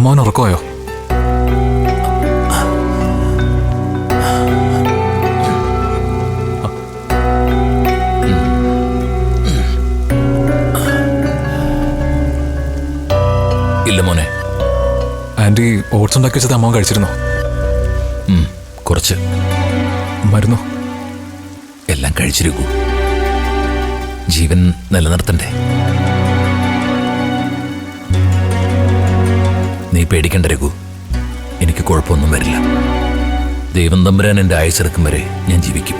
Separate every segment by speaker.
Speaker 1: അമ്മാവൻ ഉറക്കമായോ?
Speaker 2: ഇല്ല മോനെ.
Speaker 1: ആന്റി ഓട്സ് ഉണ്ടാക്കി വെച്ചത് അമ്മാവൻ കഴിച്ചിരുന്നോ?
Speaker 2: കുറച്ച്.
Speaker 1: മരുന്നോ?
Speaker 2: എല്ലാം കഴിച്ചിരിക്കൂ. ജീവൻ നിലനിർത്തണ്ടേ. നീ പേടിക്കണ്ട രഘു, എനിക്ക് കുഴപ്പമൊന്നും വരില്ല. ദൈവം തമ്പുരാൻ എൻ്റെ ആയുസ്സെടുക്കും വരെ ഞാൻ ജീവിക്കും.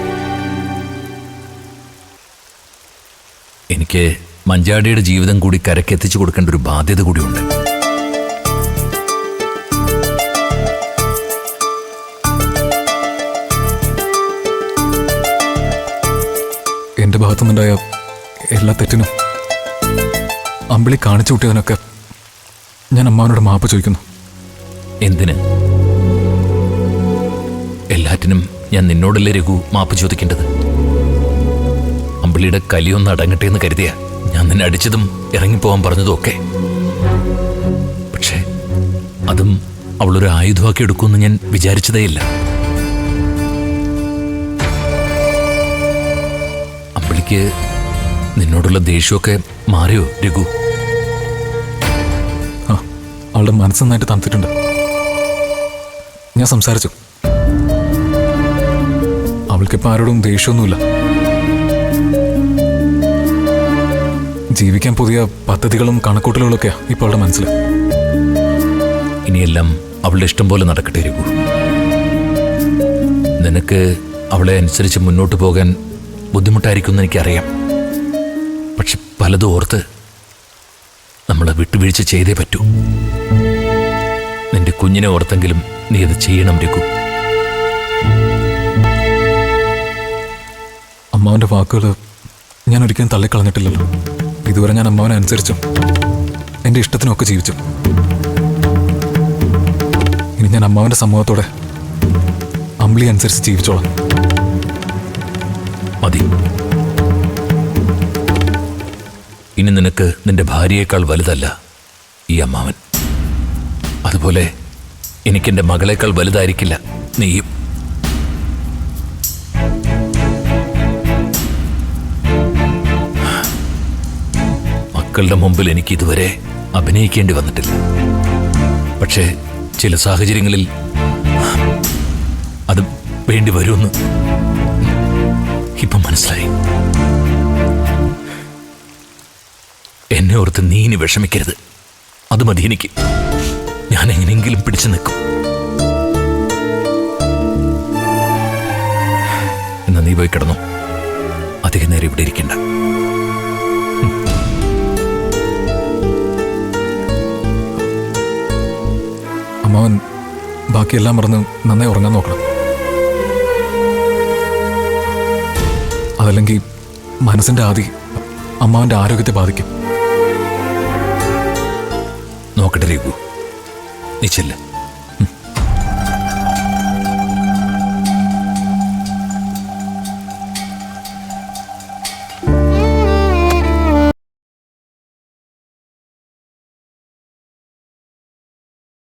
Speaker 2: എനിക്ക് മഞ്ചാടിയുടെ ജീവിതം കൂടി കരക്കെത്തിച്ചു കൊടുക്കേണ്ട ഒരു ബാധ്യത കൂടിയുണ്ട്.
Speaker 1: എന്റെ ഭാഗത്തുനിന്നുണ്ടായ എല്ലാ തെറ്റിനും അമ്പിളി കാണിച്ചു കൂട്ടിയതിനൊക്കെ ഞാൻ അമ്മാവനോട് മാപ്പ് ചോദിക്കുന്നു.
Speaker 2: എന്തിന്? എല്ലാറ്റിനും ഞാൻ നിന്നോടല്ലേ രഘു മാപ്പ് ചോദിക്കേണ്ടത്? അമ്പിളിയുടെ കലിയൊന്ന് അടങ്ങട്ടെ എന്ന് കരുതിയ ഞാൻ നിന്നെ അടിച്ചതും ഇറങ്ങിപ്പോവാൻ പറഞ്ഞതും ഒക്കെ. പക്ഷേ അതും അവളൊരു ആയുധമാക്കി എടുക്കുമെന്ന് ഞാൻ വിചാരിച്ചതേയില്ല. അമ്പിളിക്ക് നിന്നോടുള്ള ദേഷ്യമൊക്കെ മാറിയോ രഘു?
Speaker 1: അവളുടെ മനസ്സ് നന്നായിട്ട് തണുത്തിട്ടുണ്ട്. ഞാൻ സംസാരിച്ചു. അവൾക്കിപ്പോൾ ആരോടും ദേഷ്യമൊന്നുമില്ല. ജീവിക്കാൻ പുതിയ പദ്ധതികളും കണക്കൂട്ടലുകളൊക്കെയാ ഇപ്പോൾ അവളുടെ മനസ്സിൽ.
Speaker 2: ഇനിയെല്ലാം അവളുടെ ഇഷ്ടം പോലെ നടക്കട്ടെ രഘു. നിനക്ക് അവളെ അനുസരിച്ച് മുന്നോട്ട് പോകാൻ ബുദ്ധിമുട്ടായിരിക്കുമെന്ന് എനിക്കറിയാം. പക്ഷെ പലതും ഓർത്ത് നമ്മൾ വിട്ടുവീഴ്ച ചെയ്തേ പറ്റൂ. നിന്റെ കുഞ്ഞിനെ ഓർത്തെങ്കിലും നീ അത് ചെയ്യണം രഘു.
Speaker 1: അമ്മാവന്റെ വാക്കുകൾ ഞാൻ ഒരിക്കലും തള്ളിക്കളഞ്ഞിട്ടില്ലല്ലോ. ഇതുവരെ ഞാൻ അമ്മാവനെ അനുസരിച്ചും എൻ്റെ ഇഷ്ടത്തിനൊക്കെ ജീവിച്ചു. ഇനി ഞാൻ അമ്മാവന്റെ സമ്മതത്തോടെ അമ്പിളി അനുസരിച്ച് ജീവിച്ചോളാം.
Speaker 2: മതി. ഇനി നിനക്ക് നിന്റെ ഭാര്യയേക്കാൾ വലുതല്ല ഈ അമ്മാവൻ. അതുപോലെ എനിക്കെന്റെ മകളേക്കാൾ വലുതായിരിക്കില്ല നീയും. മക്കളുടെ മുമ്പിൽ എനിക്ക് ഇതുവരെ അഭിനയിക്കേണ്ടി വന്നിട്ടില്ല. പക്ഷേ ചില സാഹചര്യങ്ങളിൽ അത് വേണ്ടി വരുമെന്ന് ഇപ്പം മനസ്സിലായി. എന്നെ ഓർത്ത് നീ ഇനി വിഷമിക്കരുത്. അത് മതി എനിക്ക്. ഞാൻ എങ്ങനെയെങ്കിലും പിടിച്ചു നിൽക്കും. എന്നാ നീ പോയി കിടന്നു. അധികം നേരം ഇവിടെ ഇരിക്കണ്ട.
Speaker 1: അമ്മാവൻ ബാക്കിയെല്ലാം മറന്ന് നന്നായി ഉറങ്ങാൻ നോക്കണം. അതല്ലെങ്കിൽ മനസ്സിന്റെ ആദി അമ്മാവന്റെ ആരോഗ്യത്തെ ബാധിക്കും.
Speaker 2: നോക്കട്ടെ രഘു, നീ ചെല്ല്.